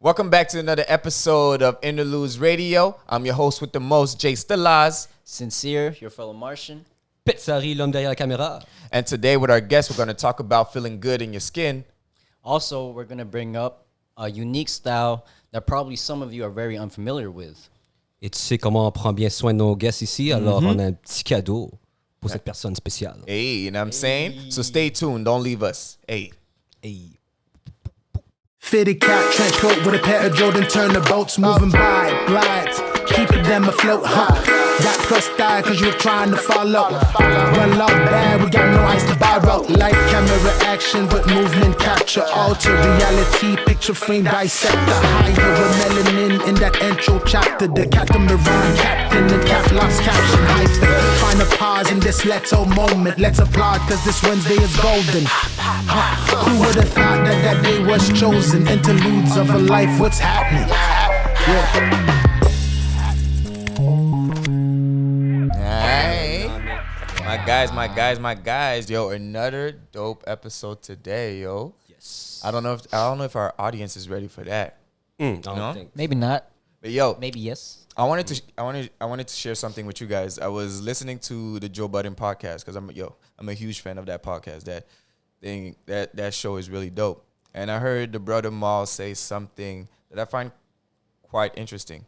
Welcome back to another episode of Nterludes Radio. I'm your host with the most, Jay Stilaz. Sincere, your fellow Martian. Pizzari, l'homme derrière la caméra. And today with our guest, we're going to talk about feeling good in your skin. Also, we're going to bring up a unique style that probably some of you are very unfamiliar with. Et tu sais comment on prend bien soin de nos guests ici, alors on a un petit cadeau pour cette personne spéciale. Hey, you know what I'm saying? So stay tuned. Don't leave us. Hey. Hey. Fitted cap, trench coat with a pair of Jordan Turner boats moving by, glides, keeping them afloat, Got plus die cause you were trying to follow. Well off bad, we got no ice to borrow. Light camera action with movement capture. Alter reality, picture frame dissect. The higher with melanin in that intro chapter. The catamaran captain and cap locks caption. Hyphen, find a pause in this Leto moment. Let's applaud cause this Wednesday is golden. Who would have thought that day was chosen? Interludes of a life, what's happening? Yeah. My guys. Yo, another dope episode today, yo. Yes. I don't know if our audience is ready for that. I don't think. Maybe not. But yo, Maybe yes. I wanted to share something with you guys. I was listening to the Joe Budden podcast because I'm a huge fan of that podcast. That show is really dope. And I heard the brother Maul say something that I find quite interesting.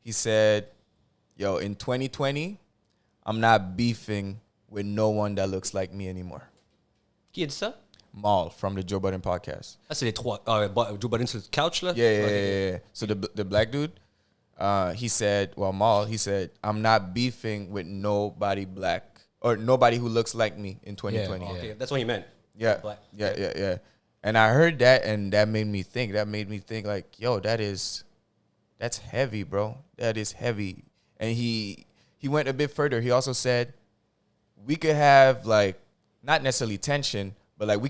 He said, yo, in 2020, I'm not beefing with no one that looks like me anymore. Qui a dit ça? Maul from the Joe Budden podcast. Ah, c'est les trois. Joe Budden sur le couch, là? Yeah. So the black dude, Maul, he said, I'm not beefing with nobody black or nobody who looks like me in 2020. Yeah. Okay, that's what he meant. Yeah. Black. Yeah. And I heard that, and that made me think like, yo, that's heavy, bro. That is heavy. And he went a bit further. He also said we could have, like, not necessarily tension, but like we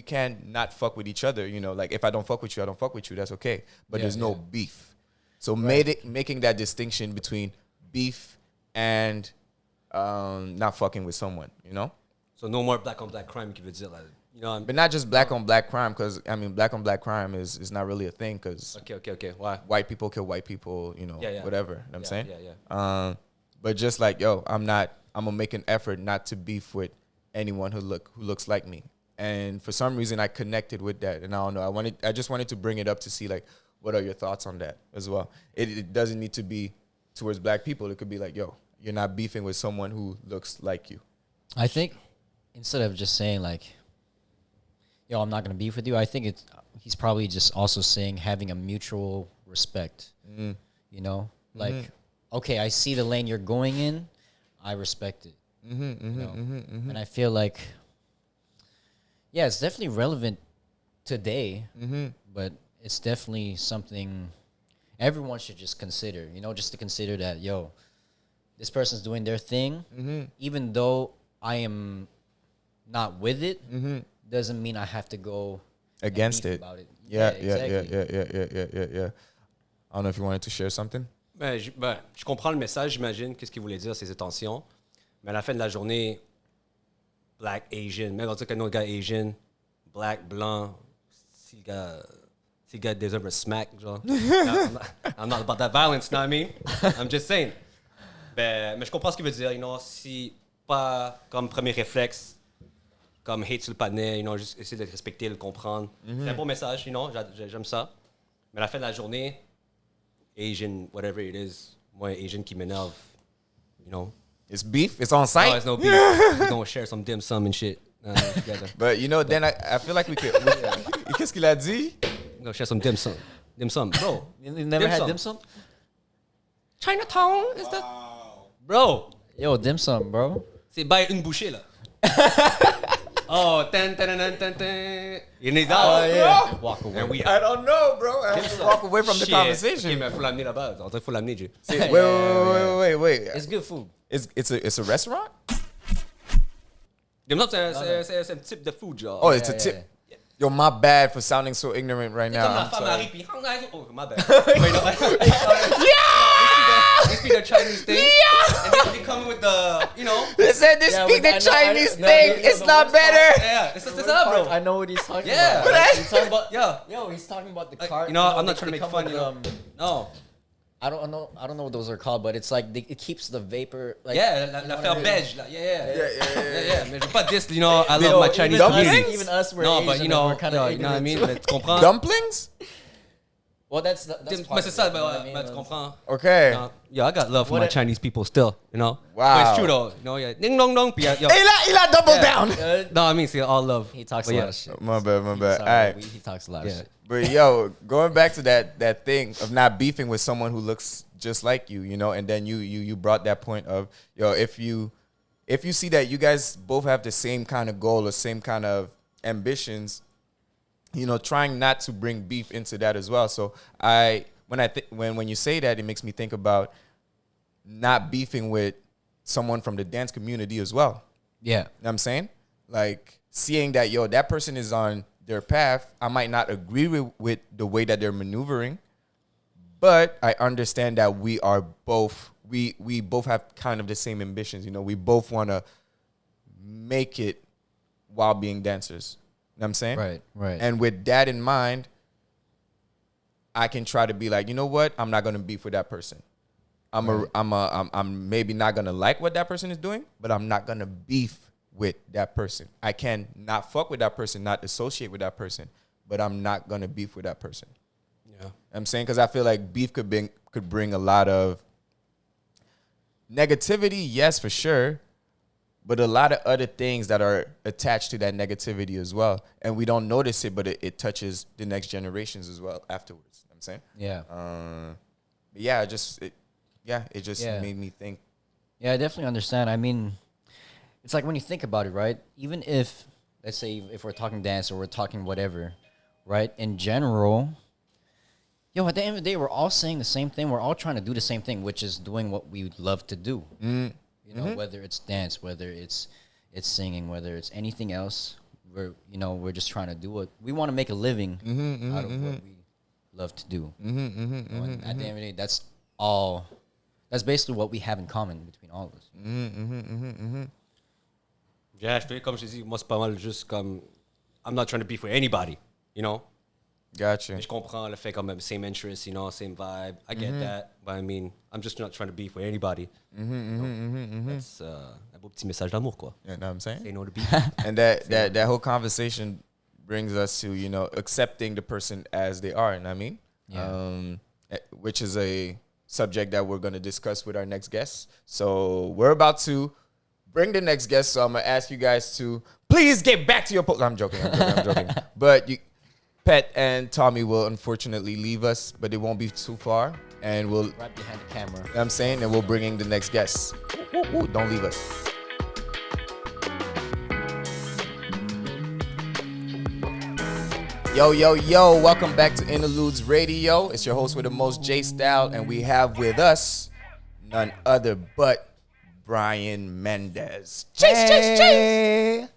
can not fuck with each other, you know, like if I don't fuck with you, I don't fuck with you, that's okay. But there's no beef. So making that distinction between beef and not fucking with someone, you know? So no more black on black crime, qui veut dire, là, you know. But not just black on black crime, because I mean black on black crime is not really a thing, because Okay. Why? white people kill white people, you know, whatever. You know what I'm saying? Yeah. But just like, yo, I'm gonna make an effort not to beef with anyone who looks like me. And for some reason I connected with that. And I don't know. I just wanted to bring it up to see, like, what are your thoughts on that as well? It doesn't need to be towards black people. It could be like, yo, you're not beefing with someone who looks like you. I think instead of just saying like, yo, I'm not going to beef with you, I think he's probably just also saying having a mutual respect. You know? Like, okay, I see the lane you're going in. I respect it. And I feel like, yeah, it's definitely relevant today, but it's definitely something everyone should just consider, you know, just to consider that, yo, this person's doing their thing, even though I am not with it, doesn't mean I have to go against it. About it. Yeah. I don't know if you wanted to share something. Je comprends le message, j'imagine, qu'est-ce qu'il voulait dire, ses intentions. Mais à la fin de la journée, black, Asian, même on dit qu'un autre gars Asian, black, blanc, si le gars deserve a smack, genre. I'm not about that violence, you know what I mean? I'm just saying. Mais je comprends ce qu'il veut dire, you know, si pas comme premier réflexe, comme hate sur le panel, you know, juste essayer de respecter, le comprendre. C'est un bon message, you know, j'aime ça. Mais à la fin de la journée, Asian, whatever it is, moi, Asian qui m'énerve, you know. It's beef. It's on site. No, it's no beef. We're gonna share some dim sum and shit together. But you know, then I feel like we could. Qu'est-ce qu'il a dit? We're gonna share some dim sum. Dim sum, bro. You never had dim sum? Chinatown is the... Bro. Yo, dim sum, bro. C'est by une bouchée, là. Oh, ten. You need that one? Yeah. Walk away. I don't know, bro. I have to walk away from the conversation. Okay, mais faut l'amener là-bas. On dirait qu'il faut l'amener, Dieu. Wait. It's good food. It's a restaurant? Dim sum, c'est un type de food, genre. Oh, it's a tip. Yeah. Yo, my bad for sounding so ignorant right now. Comme la I'm femme sorry. arrive, puis... Oh, my bad. Wait, no. Yeah! speak the Chinese thing. And they be coming with the, you know. They said they speak the Chinese thing. It's not better. Yeah, it's up, bro. I know what he's talking Yeah. about. Like, he's talking about He's talking about the Like, cart. you know, I'm not they- trying to they make come fun, with, you know. No. I don't know what those are called, but it's like it keeps the vapor. Like, Yeah, you know la what faire I mean? beige. Yeah. Mais je veux pas dire, you know, I You love know, my Chinese even community. Even us, we're No, Asian but you and know, we're kind of you know what I mean? Mais tu comprends? Dumplings? Well, that's Mais part c'est of ça, it, you know what I mean? mais tu comprends? Okay. You know, yeah, I got love for What my a- Chinese people still, you know? Wow. But it's true though, you know, yeah. Ding dong dong. Puis, yo. Il a double Yeah. down. No, I mean, see, all love. He talks But a yeah. lot of shit. My bad. All Sorry, right. he talks a lot of Yeah. shit. But yo, going back to that thing of not beefing with someone who looks just like you know, and then you brought that point of, yo, if you see that you guys both have the same kind of goal or same kind of ambitions, you know, trying not to bring beef into that as well. So when you say that, it makes me think about not beefing with someone from the dance community as well. Yeah. You know what I'm saying? Like seeing that, yo, that person is on their path. I might not agree with the way that they're maneuvering, but I understand that we both have kind of the same ambitions. You know, we both want to make it while being dancers. You know what I'm saying? Right. And with that in mind, I can try to be like, you know what? I'm not going to beef with that person. I'm maybe not going to like what that person is doing, but I'm not going to beef with that person. I can not fuck with that person, not associate with that person, but I'm not going to beef with that person. Yeah. I'm saying, because I feel like beef could bring a lot of negativity, yes, for sure, but a lot of other things that are attached to that negativity as well. And we don't notice it, but it touches the next generations as well afterwards. You know what I'm saying? Yeah. But yeah, it just Yeah. made me think. Yeah, I definitely understand. I mean, it's like when you think about it, right? Even if, let's say, if we're talking dance or we're talking whatever, right? In general, yo, at the end of the day, we're all saying the same thing. We're all trying to do the same thing, which is doing what we love to do. You know, whether it's dance, whether it's singing, whether it's anything else, we're just trying to do it. We want to make a living out of what we love to do. You know, and at the end of the day, that's basically what we have in common between all of us. Yeah, comme je te dis, moi, c'est pas mal juste comme, I'm not trying to beef with anybody, you know? Gotcha. Mais je comprends le fait quand même, same interest, you know, same vibe. I get that. But I mean, I'm just not trying to beef with anybody. That's un beau petit message d'amour, quoi. You know what I'm saying? Say no to beef. And that whole conversation brings us to, you know, accepting the person as they are. You know what I mean? Yeah. Which is a subject that we're going to discuss with our next guest. So we're about to bring the next guest. So I'm going to ask you guys to please get back to your post. I'm joking. But Phet and Tommy will unfortunately leave us, but it won't be too far. And we'll, Right behind the camera. you know what I'm saying? And we'll bring in the next guest. Ooh, don't leave us. Yo, welcome back to Nterludes Radio. It's your host with the most, J Style, and we have with us none other but Brian Mendez. Chase.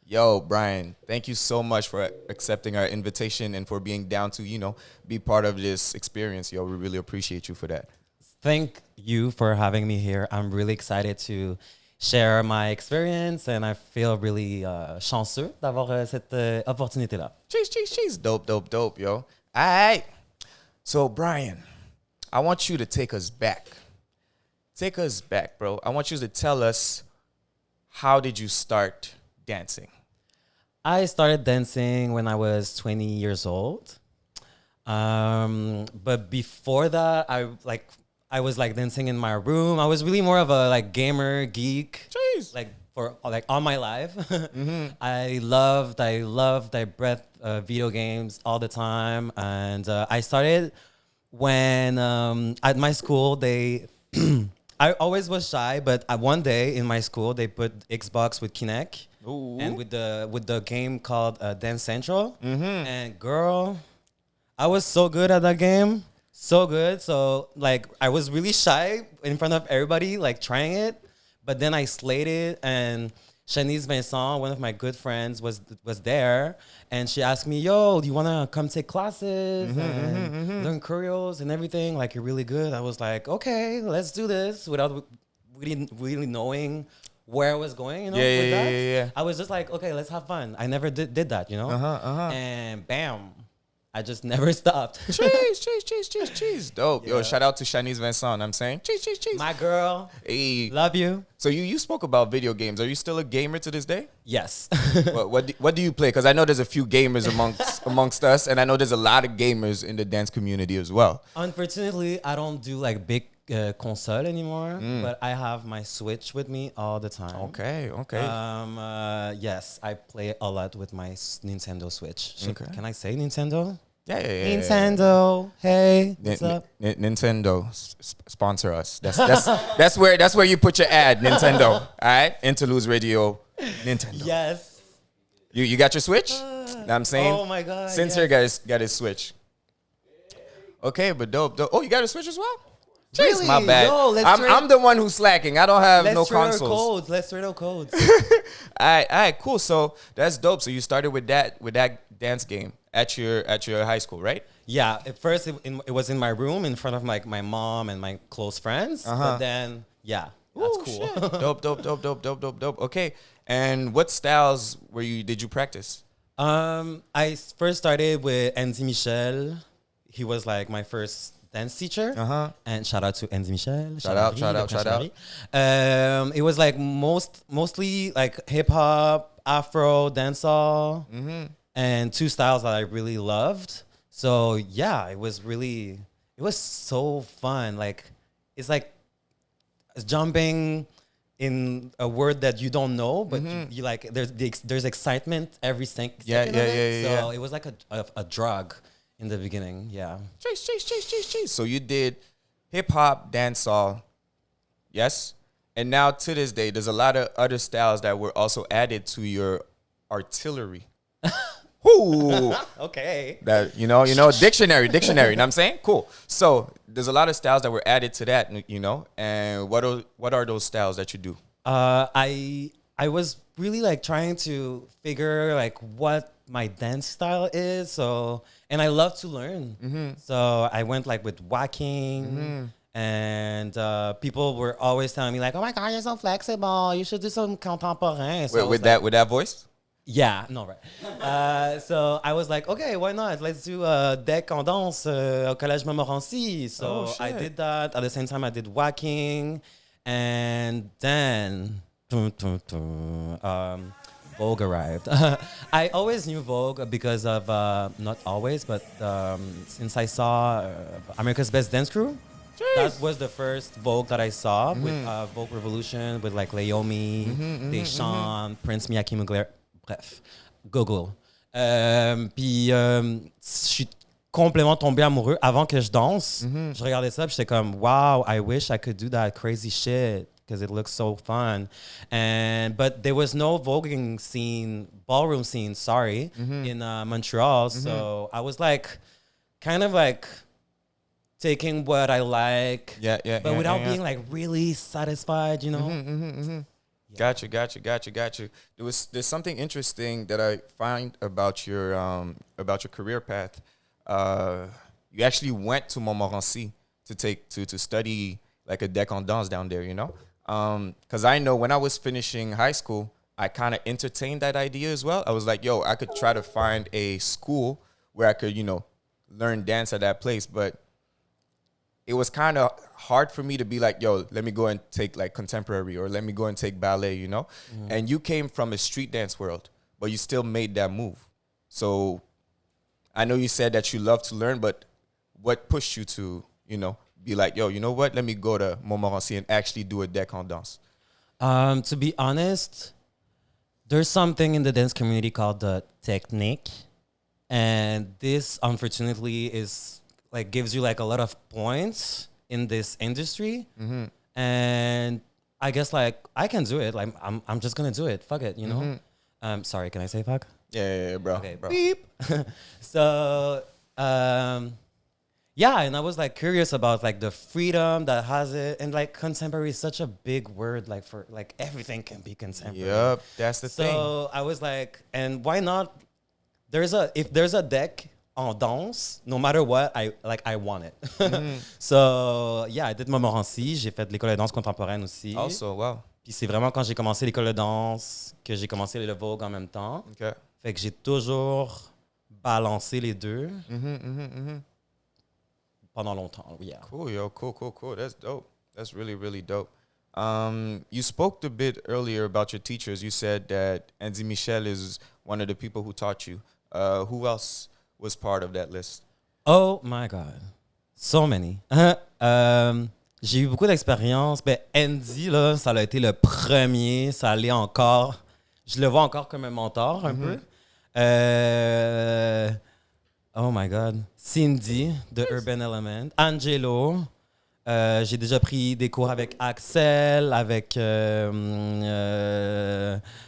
Yo, Brian, thank you so much for accepting our invitation and for being down to, you know, be part of this experience. Yo, we really appreciate you for that. Thank you for having me here. I'm really excited to share my experience, and I feel really chanceux d'avoir cette opportunité-là. Cheese. Dope, yo. All right. So, Brian, I want you to take us back. Take us back, bro. I want you to tell us, how did you start dancing? I started dancing when I was 20 years old. But before that, I was dancing in my room. I was really more of a gamer geek. Jeez. For all my life. I loved video games all the time. And I started when at my school I always was shy, but one day in my school they put Xbox with Kinect. Ooh. And with the game called Dance Central. And girl, I was so good at that game. So good. So I was really shy in front of everybody, trying it. But then I slayed it, and Shanice Vincent, one of my good friends, was there, and she asked me, "Yo, do you wanna come take classes and learn choreos and everything? Like, you're really good." I was like, "Okay, let's do this," without really knowing where I was going. You know, Yeah, with yeah, that. yeah, yeah. I was just like, "Okay, let's have fun." I never did that, you know. And bam, I just never stopped. Cheese. Dope. Yo, shout out to Shanice Vincent. I'm saying cheese. My girl, Hey. love you. So you spoke about video games. Are you still a gamer to this day? Yes. What do you play? Because I know there's a few gamers amongst us, and I know there's a lot of gamers in the dance community as well. Unfortunately, I don't do like big console anymore, but I have my Switch with me all the time. Okay. Yes, I play a lot with my Nintendo Switch. Okay. Can I say Nintendo? Yeah. Nintendo. Hey, what's up? Nintendo sponsor us. That's where you put your ad. Nintendo. All right. Nterludes Radio. Nintendo. Yes. You got your Switch? Know what I'm saying. Oh my God. Sincere got his Switch. Okay, but dope. Oh, you got a Switch as well? Jeez, Really? my bad. Yo, I'm the one who's slacking. I don't have no consoles. Let's trade our codes. All right, cool. So that's dope. So you started with that dance game at your high school, right? Yeah, at first it was in my room in front of my mom and my close friends. But then, yeah, that's Ooh, cool. shit. Dope. Okay. And what styles did you practice? I first started with Andy Michel. He was like my first dance teacher. And shout out to Andy Michel. Shout out. It was like mostly like hip hop, Afro, dancehall, and two styles that I really loved. So yeah, it was so fun. Like it's like jumping in a word that you don't know, but you like there's excitement every second. Yeah. So it was like a drug in the beginning. Yeah. Jeez. So you did hip hop, dancehall, yes, and now to this day, there's a lot of other styles that were also added to your artillery. Ooh. Okay. That dictionary. You know what I'm saying? Cool. So there's a lot of styles that were added to that, and what are those styles that you do? I was really like trying to figure like what my dance style is. So, and I love to learn. So I went like with whacking, and people were always telling me like, "Oh my God, you're so flexible. You should do some contemporain." So With that voice? Yeah, no, right. So I was like, okay, why not? Let's do deck en danse au Collège Montmorency. So I did that. At the same time, I did whacking. And then Vogue arrived. I always knew Vogue because of, not always, but since I saw America's Best Dance Crew. That was the first Vogue that I saw with Vogue Revolution, with like Leomi, Deschamps, Prince Miyake Mugler. Bref, Google. Puis je suis complètement tombé amoureux avant que je danse. Je regardais ça, puis j'étais comme, wow, I wish I could do that crazy shit because it looks so fun. But there was no voguing scene, ballroom scene, in Montreal. So I was like, kind of like taking what I like, but without being like really satisfied, you know? Got you. There's something interesting that I find about your career path. You actually went to Montmorency to study like a deck en danse down there, because I know when I was finishing high school, I kind of entertained that idea as well. I was like, yo, I could try to find a school where I could, learn dance at that place, but it was kind of hard for me to be like, yo, let me go and take like contemporary or let me go and take ballet, And you came from a street dance world, but you still made that move. So I know you said that you love to learn, but what pushed you to, be like, yo, you know what? Let me go to Montmorency and actually do a deck en danse. To be honest, there's something in the dance community called the technique. And this, unfortunately, is like gives you like a lot of points in this industry, and I guess like I can do it. Like I'm just gonna do it. Fuck it, Sorry, can I say fuck? Yeah, bro. Okay, bro. Beep. So, yeah, and I was like curious about like the freedom that has it, and like contemporary is such a big word, like for like everything can be contemporary. Yep, that's the thing. So I was like, and why not? If there's a deck en danse, no matter what, I want it. So yeah, I did Montmorency, j'ai fait de l'école de danse contemporaine aussi. Also, wow. Puis c'est vraiment quand j'ai commencé l'école de danse que j'ai commencé le Vogue en même temps. Okay. Fait que j'ai toujours balancé les deux pendant longtemps. Yeah. Cool, yo. Cool. That's dope. That's really, really dope. You spoke a bit earlier about your teachers. You said that Andy Michel is one of the people who taught you. Who else was part of that list? Oh my God. So many. J'ai eu beaucoup d'expérience. Ben, Andy, là, ça a été le premier. Ça allait encore. Je le vois encore comme un mentor, un peu. Oh my God. Cindy, de Urban Element. Angelo. J'ai déjà pris des cours avec Axel, avec...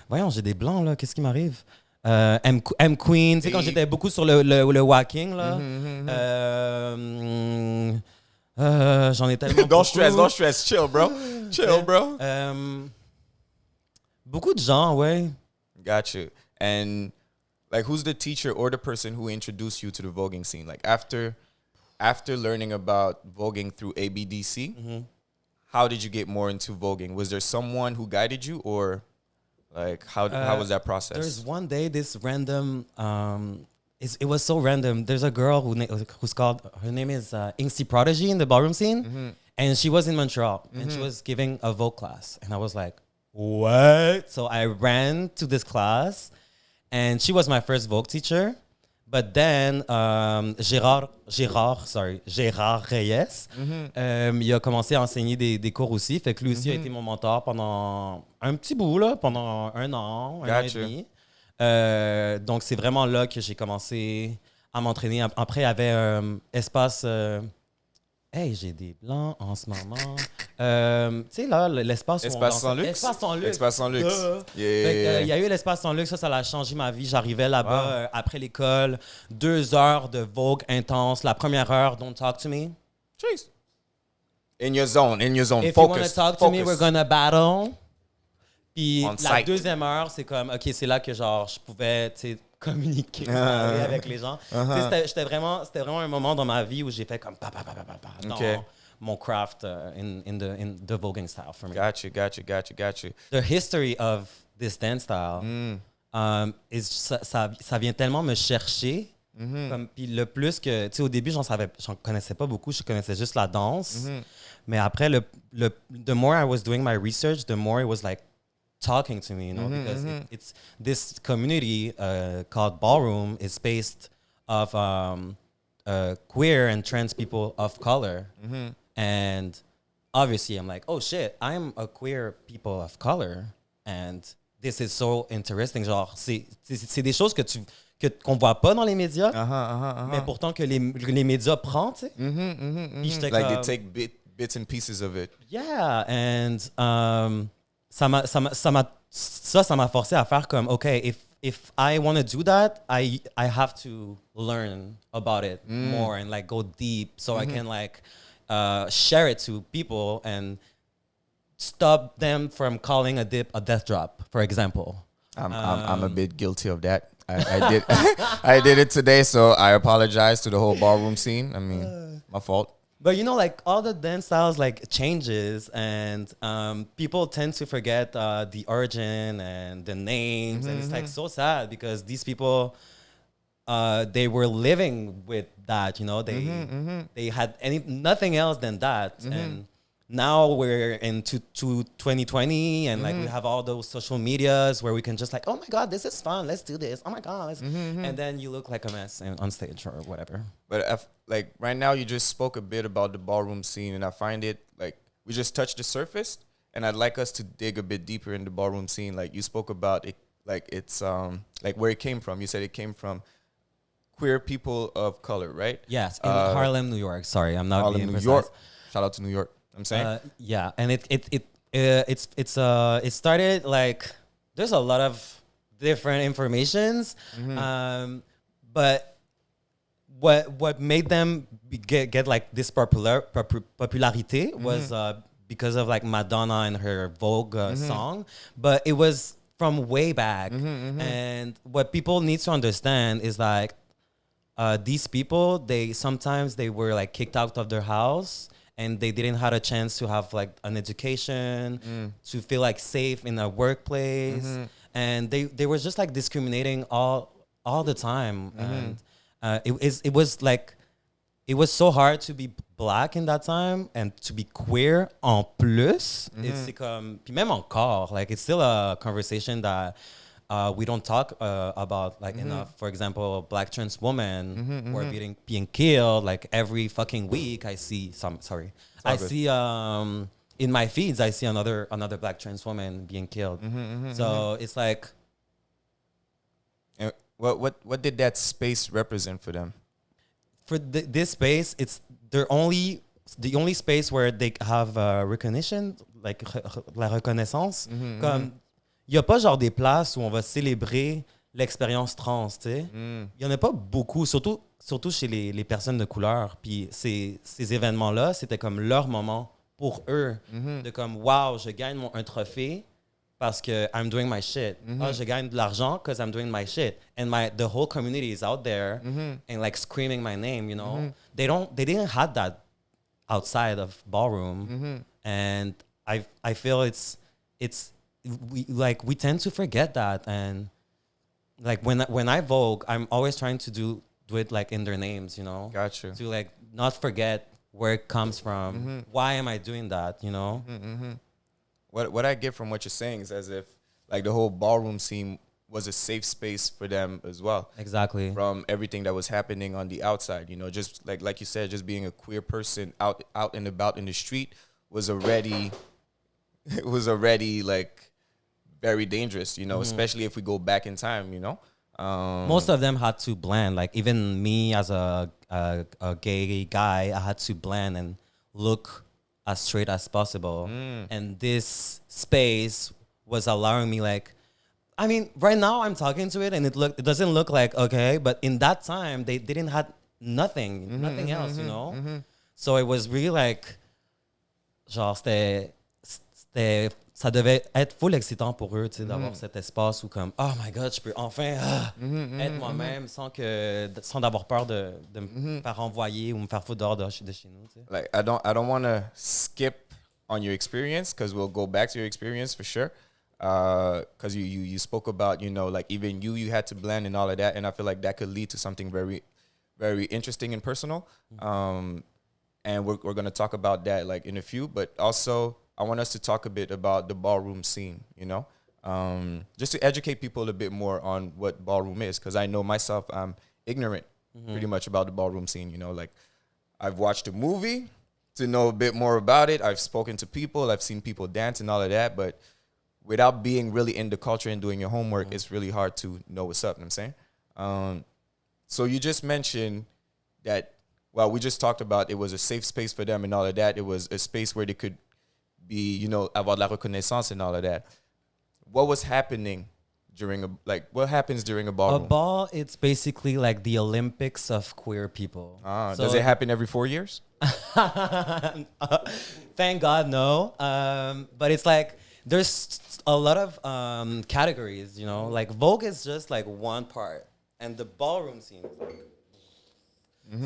voyons, j'ai des blancs, là. Qu'est-ce qui m'arrive? M Queen, tu sais, quand j'étais beaucoup sur le walking, là. J'en ai tellement Don't stress. Chill, bro. Chill, bro. Beaucoup de gens, ouais. Got you. And like, who's the teacher or the person who introduced you to the voguing scene? Like, after learning about voguing through ABDC, how did you get more into voguing? Was there someone who guided you, or like how was that process? There's one day this random. It was so random. There's a girl who's called, her name is Inksy Prodigy in the ballroom scene, and she was in Montreal and she was giving a Vogue class, and I was like, what? So I ran to this class, and she was my first Vogue teacher. But then, Gérard Reyes, il a commencé à enseigner des cours aussi. Fait que lui aussi a été mon mentor pendant un petit bout, là, pendant un an et demi. Donc, c'est vraiment là que j'ai commencé à m'entraîner. Après, il y avait un espace... hey, j'ai des blancs en ce moment. Tu sais, là, l'espace... Espace sans luxe? Espace sans luxe. Il y a eu l'espace sans luxe, ça l'a changé ma vie. J'arrivais là-bas après l'école, 2 heures de Vogue intense. La première heure, don't talk to me. Jeez. In your zone. If Focus. you want to talk to me, we're gonna battle. Puis On la site. deuxième heure, c'est comme, OK, c'est là que genre je pouvais, tu sais, communiquer parler avec les gens. Tu sais, c'était vraiment un moment dans ma vie où j'ai fait comme dans mon craft in the voguing style for me. Got you. The history of this dance style ça vient tellement me chercher. Puis le plus que, tu sais, au début, j'en connaissais pas beaucoup, je connaissais juste la danse. Mais après, the more I was doing my research, the more it was like talking to me, you know, because it's this community called Ballroom is based of queer and trans people of color. And obviously, I'm like, oh shit, I'm a queer people of color. And this is so interesting. Genre, c'est des choses qu'on voit pas dans les médias, mais pourtant que les médias prennent, tu sais. Like they take bits and pieces of it. Yeah, and ça m'a forcé à faire comme, okay, if I want to do that, I have to learn about it more and like go deep so I can like share it to people and stop them from calling a dip a death drop, for example. I'm a bit guilty of that. I did it today, so I apologize to the whole ballroom scene. I mean, my fault. But you know, like all the dance styles like changes, and people tend to forget the origin and the names, and it's like so sad because these people, they were living with that. You know, they had nothing else than that, and now we're into 2020, and like we have all those social medias where we can just like, oh my God, this is fun, let's do this. Oh my God, and then you look like a mess on stage or whatever. But like right now, you just spoke a bit about the ballroom scene, and I find it like we just touched the surface, and I'd like us to dig a bit deeper in the ballroom scene. Like you spoke about it, like it's like where it came from. You said it came from queer people of color, right? Yes, in Harlem, New York. Sorry, I'm not Harlem, being New precise. York. Shout out to New York. I'm saying, yeah, and it started like there's a lot of different informations, but what made them get like this popularity was because of like Madonna and her Vogue song, but it was from way back. And what people need to understand is like these people, they sometimes they were like kicked out of their house and they didn't have a chance to have like an education, to feel like safe in a workplace, and they were just like discriminating all the time. And it was like it was so hard to be black in that time and to be queer en plus. C'est comme puis même encore like it's still a conversation that we don't talk about like enough. For example, black trans women who are being killed like every fucking week. I see in my feeds I see another black trans woman being killed. So it's like, And what did that space represent for them? for this space, it's the only space where they have recognition, like la reconnaissance. Comme il y a pas genre des places où on va célébrer l'expérience trans, tu sais. Il y en a pas beaucoup, surtout chez les personnes de couleur. Puis ces événements-là, c'était comme leur moment pour eux, de comme wow, je gagne un trophée parce que I'm doing my shit. Je gagne de l'argent because I'm doing my shit. And the whole community is out there and like screaming my name, you know. They didn't have that outside of Ballroom. And I feel we tend to forget that. And like when I Vogue, I'm always trying to do it like in their names, you know. Gotcha. To like not forget where it comes from. Why am I doing that, you know? What I get from what you're saying is as if like the whole ballroom scene was a safe space for them as well. Exactly. From everything that was happening on the outside, you know, just like you said, just being a queer person out and about in the street was already like very dangerous, you know, especially if we go back in time, you know. Most of them had to blend. Like even me as a gay guy, I had to blend and look as straight as possible. And this space was allowing me like, I mean, right now I'm talking to it and it doesn't look like okay, but in that time they didn't have nothing else, you know. So it was really like, genre ça devait être full excitant pour eux, tu sais, d'avoir cet espace où comme oh my god, je peux enfin être moi-même sans d'avoir peur de me faire renvoyer ou me faire foutre dehors de chez nous, tu sais. Like I don't want to skip on your experience because we'll go back to your experience for sure. Because you spoke about, you know, like even you had to blend and all of that, and I feel like that could lead to something very, very interesting and personal. And we're going to talk about that like in a few, but also I want us to talk a bit about the ballroom scene, you know, just to educate people a bit more on what ballroom is, because I know myself I'm ignorant pretty much about the ballroom scene, you know, like I've watched a movie to know a bit more about it. I've spoken to people, I've seen people dance and all of that, but without being really in the culture and doing your homework, it's really hard to know what's up, you know what I'm saying? So you just mentioned that, well, we just talked about it was a safe space for them and all of that. It was a space where they could be, you know, avoir de la reconnaissance and all of that. What was happening what happens during a ballroom? A ball, it's basically like the Olympics of queer people. So does it happen every 4 years? Thank God, no. But it's like, there's a lot of categories, you know, like Vogue is just like one part and the ballroom scene is like,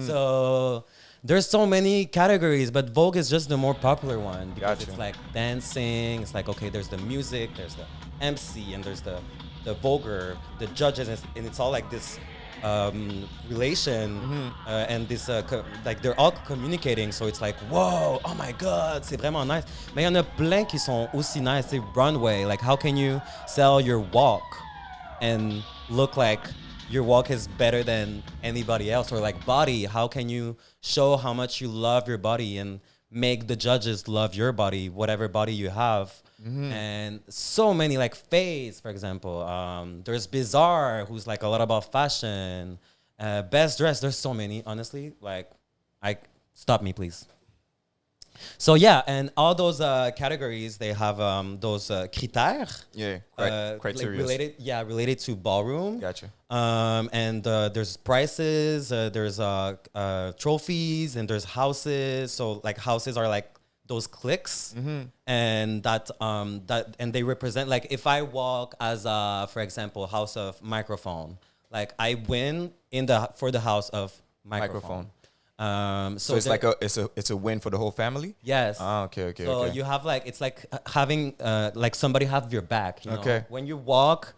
so there's so many categories, but Vogue is just the more popular one because it's like dancing. It's like, okay, there's the music, there's the MC, and there's the Voguer, the judges, and it's all like this relation and this like they're all communicating, so it's like whoa, oh my god, c'est vraiment nice. Mais il y en a plein qui sont aussi nice. C'est runway, like how can you sell your walk and look like your walk is better than anybody else? Or like body, how can you show how much you love your body and make the judges love your body, whatever body you have? And so many, like Phase, for example. There's Bizarre, who's like a lot about fashion. Best Dressed, there's so many, honestly. Like, stop me, please. So yeah, and all those categories, they have those critères. Yeah, Like criteria. related to ballroom. Gotcha. And there's prices, there's trophies, and there's houses. So like houses are like those cliques, and that and they represent, like, if I walk as for example, house of microphone, like I win for the house of microphone. So it's like it's a win for the whole family. Yes. Okay. So Okay. you have like, it's like having like somebody have your back. You know? Okay. When you walk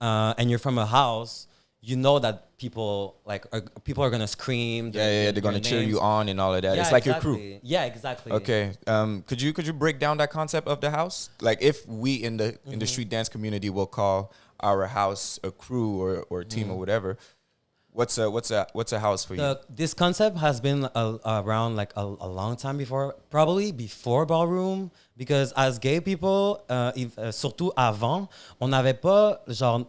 and you're from a house, you know that people are gonna scream. They're gonna cheer you on and all of that. Yeah, It's like exactly. your crew. Yeah, exactly. Okay. Could you break down that concept of the house? Like, if we in the street dance community will call our house a crew or a team or whatever, what's a house for you? This concept has been around like a long time before, probably before Ballroom, because as gay people, surtout avant, on n'avait pas genre.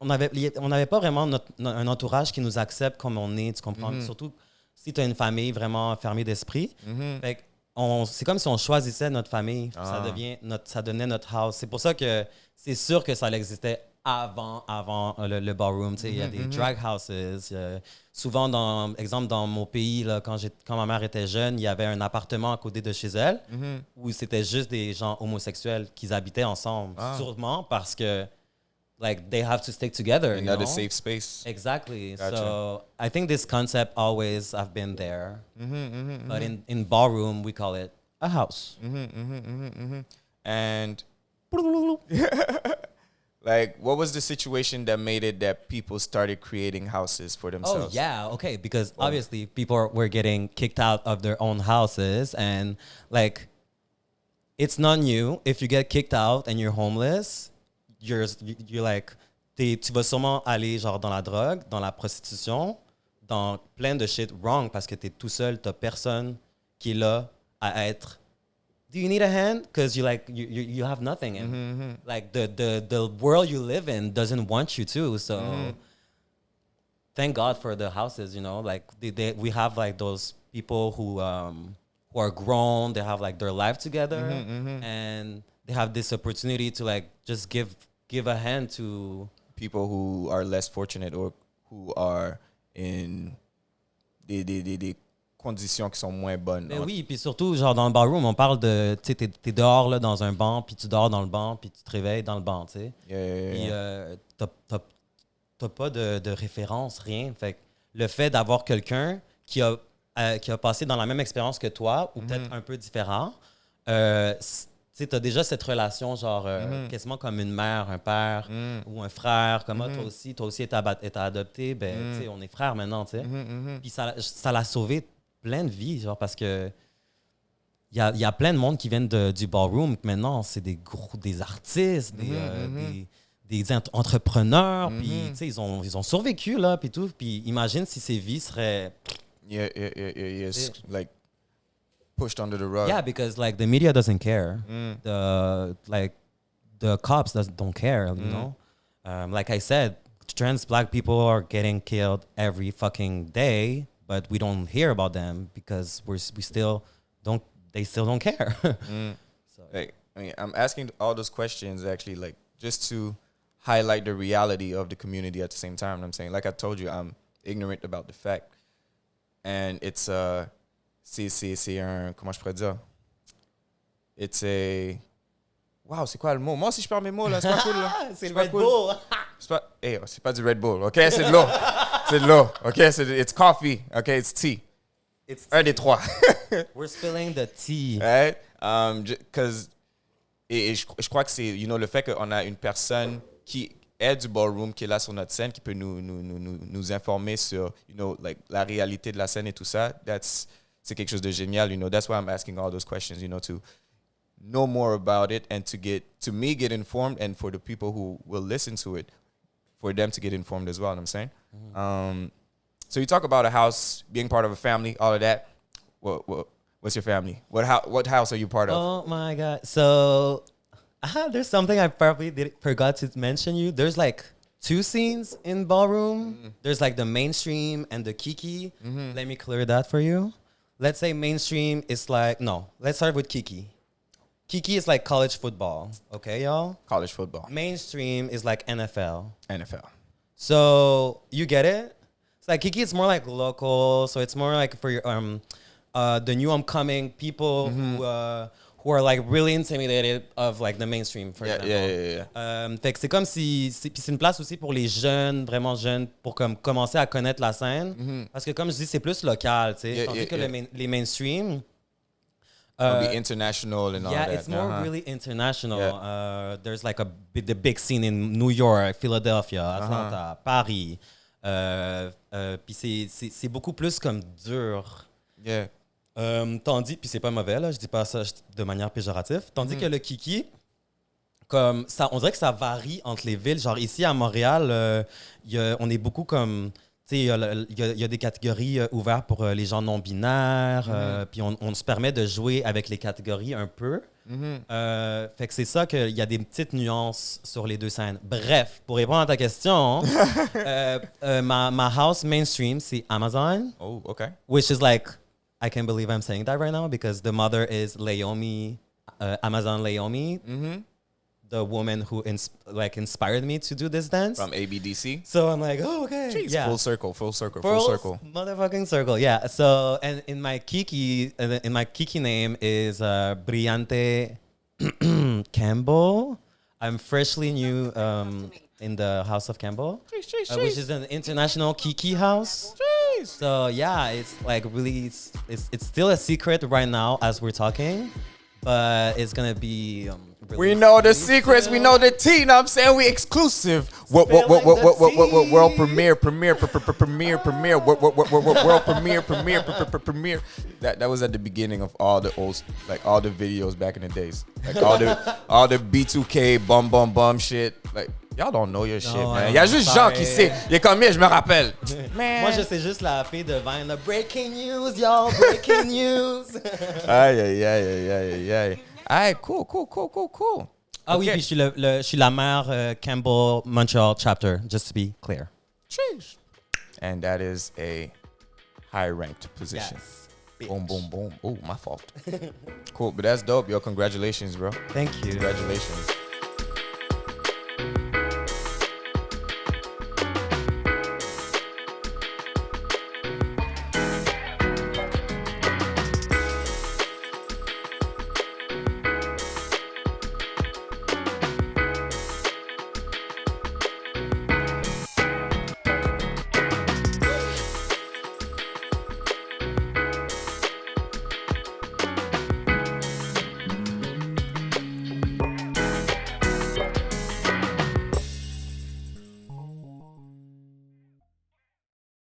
On n'avait pas vraiment un entourage qui nous accepte comme on est, tu comprends? Surtout si tu as une famille vraiment fermée d'esprit. Fait que c'est comme si on choisissait notre famille. Ça devenait notre house. C'est pour ça que c'est sûr que ça existait avant le ballroom. Il y a des drag houses. Souvent, exemple, dans mon pays, là, quand ma mère était jeune, il y avait un appartement à côté de chez elle où c'était juste des gens homosexuels qui habitaient ensemble. Sûrement parce que like they have to stick together. Another safe space. Exactly. Gotcha. So I think this concept always have been there. But in Ballroom, we call it a house. And like, what was the situation that made it that people started creating houses for themselves? Oh, yeah. Okay. Because obviously people were getting kicked out of their own houses. And like, it's not new. If you get kicked out and you're homeless, you're like, tu vas sûrement aller genre dans la drogue, dans la prostitution, dans plein de shit wrong parce que t'es tout seul, t'as personne qui est là à être. Do you need a hand? Because you have nothing, and like the world you live in doesn't want you to. So thank God for the houses, you know. Like we have like those people who are grown, they have like their life together, and they have this opportunity to like just give a hand to people who are less fortunate or who are in des conditions qui sont moins bonnes. Mais oui, puis surtout, genre dans le ballroom, on parle de, tu sais, t'es dehors là, dans un banc, puis tu dors dans le banc, puis tu te réveilles dans le banc, tu sais. Puis t'as pas de référence, rien. Fait que le fait d'avoir quelqu'un qui a passé dans la même expérience que toi, ou peut-être un peu différent, tu sais, t'as déjà cette relation, genre, quasiment comme une mère, un père, ou un frère, comme toi aussi, t'es adopté, ben, tu sais, on est frères maintenant, tu sais. Puis ça l'a sauvé plein de vies, genre, parce que il y a plein de monde qui viennent du ballroom. Maintenant, c'est des artistes, des entrepreneurs. Puis, tu sais, ils ont survécu, là, puis tout. Puis, imagine si ces vies seraient... like, pushed under the rug. Yeah, because, like, the media doesn't care. The cops don't care, you know? Like I said, trans black people are getting killed every fucking day, but we don't hear about them because they still don't care. So, like, I mean, I'm asking all those questions actually, like, just to highlight the reality of the community at the same time. I'm saying, like I told you, I'm ignorant about the fact, and it's c'est un, comment je pourrais dire? It's a, wow, c'est quoi le mot? Moi aussi je parle mes mots là, c'est pas cool là. C'est le Red Bull. C'est pas du Red Bull, ok? C'est de l'eau. C'est de l'eau, ok? It's coffee, ok? It's tea. It's Un des trois. We're spilling the tea. Right? Because je crois que c'est, you know, le fait qu'on a une personne qui est du ballroom, qui est là sur notre scène, qui peut nous informer sur, you know, like, la réalité de la scène et tout ça, c'est quelque chose de génial, you know. That's why I'm asking all those questions, you know, to know more about it and to me get informed, and for the people who will listen to it, for them to get informed as well, you know what I'm saying? So you talk about a house, being part of a family, all of that. What's your family? What house are you part of? Oh my God. So there's something I probably forgot to mention you. There's like 2 scenes in Ballroom. There's like the mainstream and the Kiki. Let me clear that for you. let's say mainstream is like, no, let's start with Kiki. Kiki is like college football, okay, y'all? College football. Mainstream is like NFL. NFL. So you get it? It's like Kiki is more like local, so it's more like for your the new upcoming people who are like really intimidated of like the mainstream, for example. Fait que c'est comme si puis c'est une place aussi pour les jeunes, vraiment jeunes, pour comme commencer à connaître la scène, parce que comme je dis, c'est plus local, tu sais, tandis que les mainstream. It'll be international and all that. Yeah, it's more really international. There's like the big scene in New York, Philadelphia, Atlanta, Paris. Puis c'est beaucoup plus comme dur. Yeah. Tandis, puis c'est pas mauvais, là, je dis pas ça de manière péjorative. Tandis que le Kiki, comme ça, on dirait que ça varie entre les villes. Genre ici à Montréal, on est beaucoup comme. Il y a des catégories ouvertes pour les gens non-binaires, puis on se permet de jouer avec les catégories un peu. Fait que c'est ça qu'il y a des petites nuances sur les deux scènes. Bref, pour répondre à ta question, ma house mainstream, c'est Amazon. Oh, okay. Which is like, I can't believe I'm saying that right now because the mother is Leomi, Amazon Leomi. The woman who inspired me to do this dance From ABDC. So I'm like, oh, okay. Jeez, yeah. full circle. Motherfucking circle, yeah. So, and in my Kiki name is Brillante Campbell. I'm freshly new in the House of Campbell, which is an international Kiki house. Jeez. So yeah, it's like really, it's still a secret right now as we're talking, but it's gonna be. We know the secrets. We know the tea. You know what I'm saying? We exclusive. World premiere. World premiere. That was at the beginning of all the old, like all the videos back in the days. Like all the B2K bum shit. Like y'all don't know your shit, man. Y'a juste Jean qui sait. Il est comme je me rappelle. Man. Moi, je sais juste la fille de Vine. The breaking news, y'all. Breaking news. Aïe. Alright, cool. Ah oui, puis je suis la mère Campbell Montreal chapter, just to be clear. Jeez. And that is a high-ranked position. Yes. Boom. Oh, my fault. Cool, but that's dope, yo. Congratulations, bro. Thank you. Congratulations.